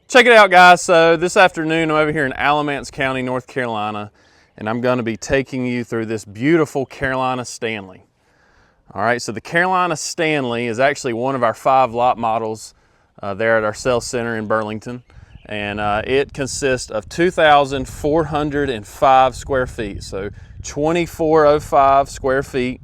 Check it out, guys. So this afternoon I'm over here in Alamance County, North Carolina, and I'm going to be taking you through this beautiful Carolina Stanley. All right, so the Carolina Stanley is actually one of our 5 lot models there at our sales center in Burlington, and it consists of 2,405 square feet, so 2,405 square feet.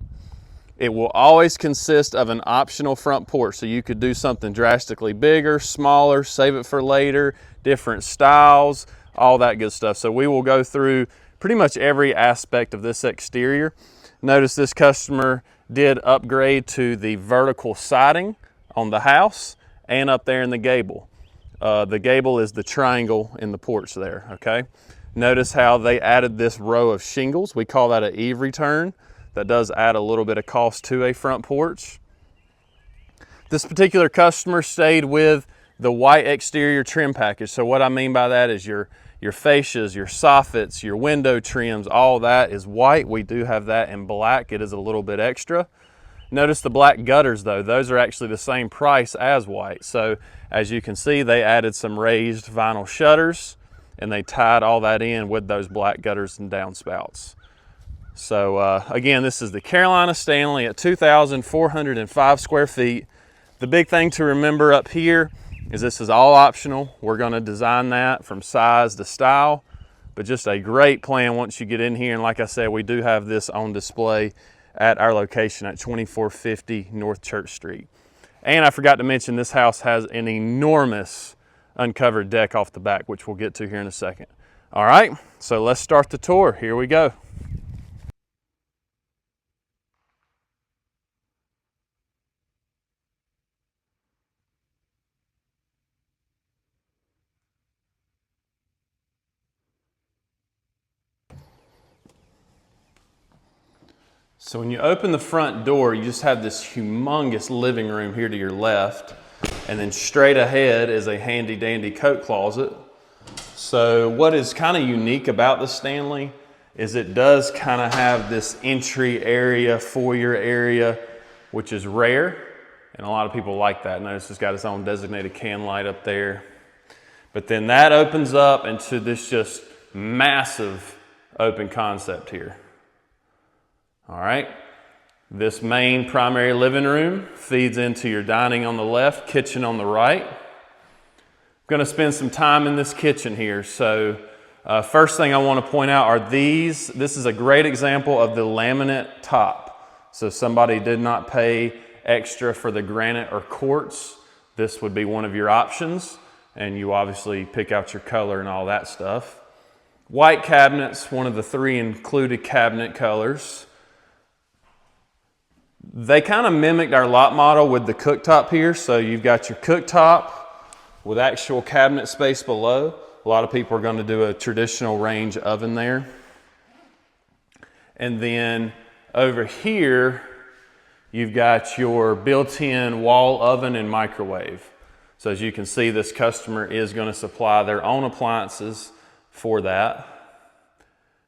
It will always consist of an optional front porch, so you could do something drastically bigger, smaller, save it for later, different styles, all that good stuff. So we will go through pretty much every aspect of this exterior. Notice this customer did upgrade to the vertical siding on the house and up there in the gable. The gable is the triangle in the porch there, okay? Notice how they added this row of shingles. We call that an eave return. That does add a little bit of cost to a front porch. This particular customer stayed with the white exterior trim package. So what I mean by that is your fascias, your soffits, your window trims, all that is white. We do have that in black. It is a little bit extra. Notice the black gutters though. Those are actually the same price as white. So as you can see, they added some raised vinyl shutters and they tied all that in with those black gutters and downspouts. So again, this is the Carolina Stanley at 2,405 square feet. The big thing to remember up here is this is all optional. We're going to design that from size to style, but just a great plan once you get in here. And like I said, we do have this on display at our location at 2450 North Church Street. And I forgot to mention, this house has an enormous uncovered deck off the back, which we'll get to here in a second. All right, so let's start the tour. Here we go. So when you open the front door, you just have this humongous living room here to your left, and then straight ahead is a handy dandy coat closet. So what is kind of unique about the Stanley is it does kind of have this entry area, foyer area, which is rare, and a lot of people like that. Notice it's got its own designated can light up there. But then that opens up into this just massive open concept here. All right, this main primary living room feeds into your dining on the left, kitchen on the right. I'm going to spend some time in this kitchen here. So first thing I want to point out are these. This is a great example of the laminate top. So somebody did not pay extra for the granite or quartz. This would be one of your options, and you obviously pick out your color and all that stuff. White cabinets, one of the 3 included cabinet colors. They kind of mimicked our lot model with the cooktop here. So you've got your cooktop with actual cabinet space below. A lot of people are going to do a traditional range oven there. And then over here, you've got your built-in wall oven and microwave. So as you can see, this customer is going to supply their own appliances for that.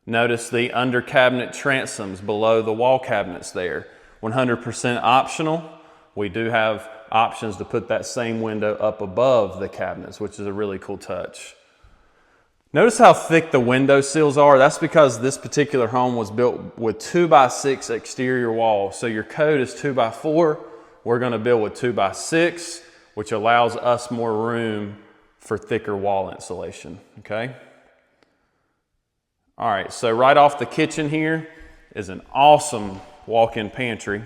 Notice the under cabinet transoms below the wall cabinets there. 100% optional. We do have options to put that same window up above the cabinets, which is a really cool touch. Notice how thick the window sills are. That's because this particular home was built with 2x6 exterior walls. So your code is 2x4. We're going to build with 2x6, which allows us more room for thicker wall insulation, okay? All right, so right off the kitchen here is an awesome walk-in pantry.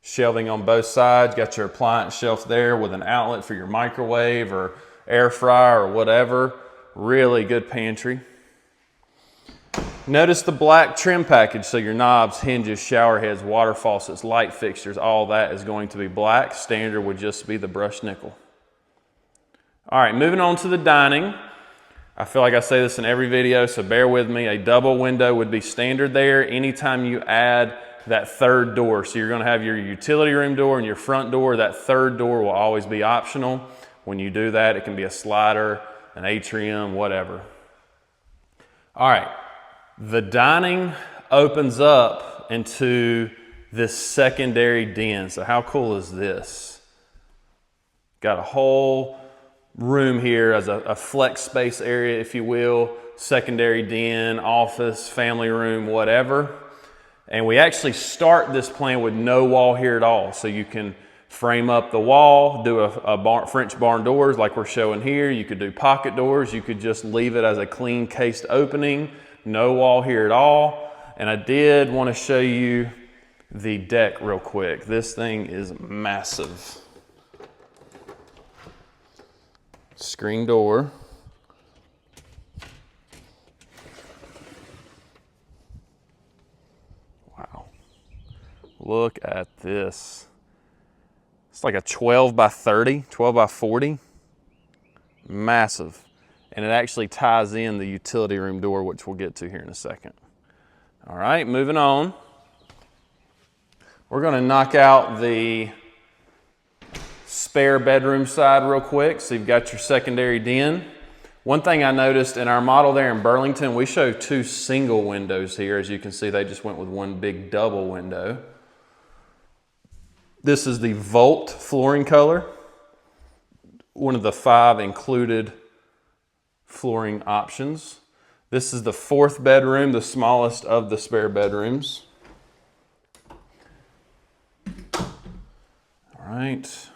Shelving on both sides, got your appliance shelf there with an outlet for your microwave or air fryer or whatever. Really good pantry. Notice the black trim package, so your knobs, hinges, shower heads, water faucets, light fixtures, all that is going to be black. Standard would just be the brushed nickel. All right, moving on to the dining. I feel like I say this in every video, so bear with me. A double window would be standard there. Anytime you add that third door, so you're going to have your utility room door and your front door, that third door will always be optional. When you do that, it can be a slider, an atrium, whatever. All right, the dining opens up into this secondary den. So how cool is this? Got a whole room here as a flex space area, if you will, secondary den, office, family room, whatever. And we actually start this plan with no wall here at all. So you can frame up the wall, do a French barn doors like we're showing here. You could do pocket doors. You could just leave it as a clean cased opening. No wall here at all. And I did want to show you the deck real quick. This thing is massive. Screen door. Wow. Look at this. It's like a 12 by 30, 12 by 40. Massive. And it actually ties in the utility room door, which we'll get to here in a second. All right, moving on. We're gonna knock out the spare bedroom side real quick. So you've got your secondary den. One thing I noticed in our model there in Burlington, we show 2 single windows here. As you can see, they just went with one big double window. This is the Volt flooring color, one of the 5 included flooring options. This is the 4th bedroom, the smallest of the spare bedrooms. All right,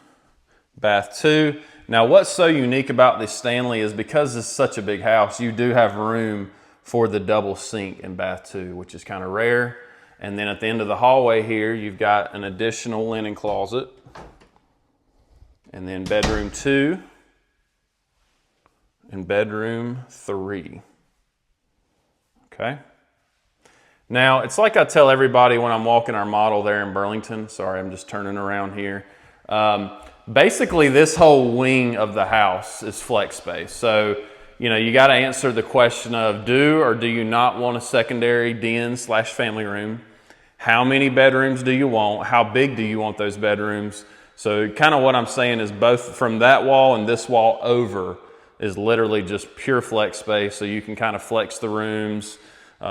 bath 2. Now what's so unique about this Stanley is because it's such a big house, you do have room for the double sink in bath 2, which is kind of rare. And then at the end of the hallway here, you've got an additional linen closet. And then bedroom 2 and bedroom 3. Okay. Now, it's like I tell everybody when I'm walking our model there in Burlington. Sorry, I'm just turning around here. Basically, this whole wing of the house is flex space. So, you know, you got to answer the question of do or do you not want a secondary den / family room? How many bedrooms do you want? How big do you want those bedrooms? So kind of what I'm saying is both from that wall and this wall over is literally just pure flex space. So you can kind of flex the rooms,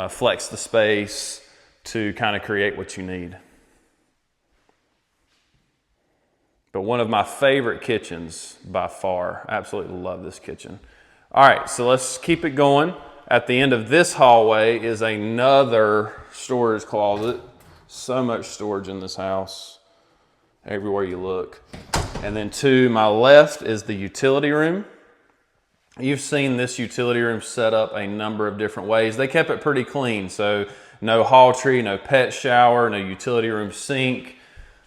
flex the space to kind of create what you need. But one of my favorite kitchens by far. Absolutely love this kitchen. All right, so let's keep it going. At the end of this hallway is another storage closet. So much storage in this house, everywhere you look. And then to my left is the utility room. You've seen this utility room set up a number of different ways. They kept it pretty clean, so no hall tree, no pet shower, no utility room sink.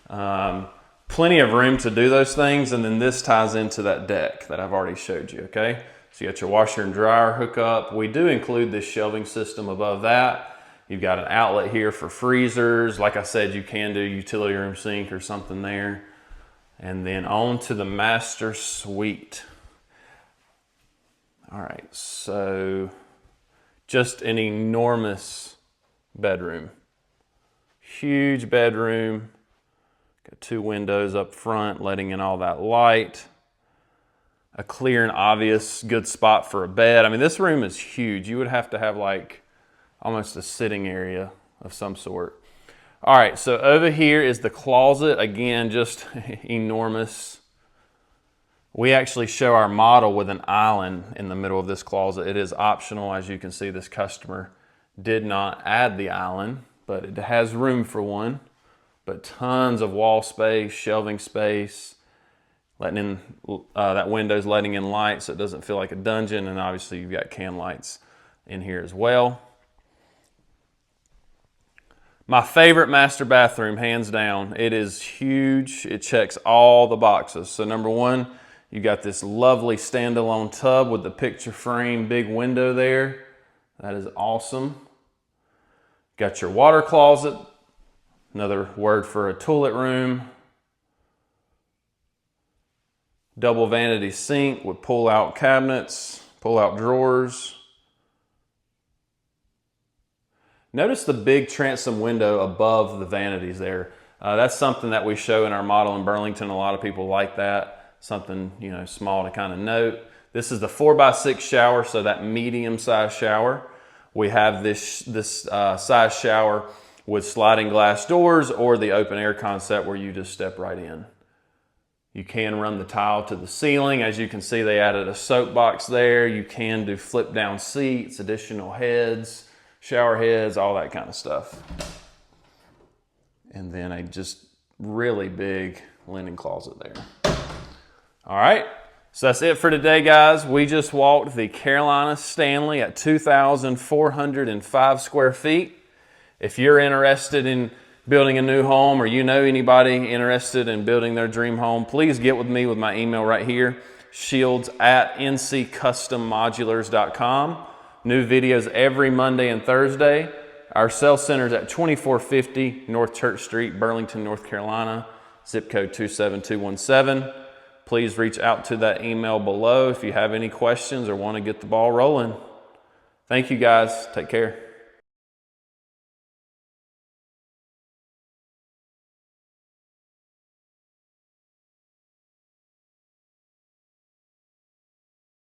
Plenty of room to do those things, and then this ties into that deck that I've already showed you, okay? So you got your washer and dryer hookup. We do include this shelving system above that. You've got an outlet here for freezers. Like I said, you can do utility room sink or something there. And then on to the master suite. All right, so just an enormous bedroom. Huge bedroom. Got 2 windows up front, letting in all that light. A clear and obvious good spot for a bed. I mean, this room is huge. You would have to have like almost a sitting area of some sort. All right, so over here is the closet. Again, just enormous. We actually show our model with an island in the middle of this closet. It is optional. As you can see, this customer did not add the island, but it has room for one. But tons of wall space, shelving space, letting in that window's letting in light so it doesn't feel like a dungeon. And obviously you've got can lights in here as well. My favorite master bathroom, hands down. It is huge. It checks all the boxes. So number 1, you got this lovely standalone tub with the picture frame, big window there. That is awesome. Got your water closet, another word for a toilet room. Double vanity sink with pull-out cabinets, pull-out drawers. Notice the big transom window above the vanities there. That's something that we show in our model in Burlington. A lot of people like that. Something, you know, small to kind of note. This is the 4x6 shower, so that medium-sized shower. We have this size shower with sliding glass doors or the open air concept where you just step right in. You can run the tile to the ceiling. As you can see, they added a soapbox there. You can do flip down seats, additional heads, shower heads, all that kind of stuff. And then a just really big linen closet there. All right, so that's it for today, guys. We just walked the Carolina Stanley at 2,405 square feet. If you're interested in building a new home, or you know anybody interested in building their dream home, please get with me with my email right here, shields@nccustomodulars.com. New videos every Monday and Thursday. Our sales center is at 2450 North Church Street, Burlington, North Carolina, zip code 27217. Please reach out to that email below if you have any questions or want to get the ball rolling. Thank you, guys. Take care.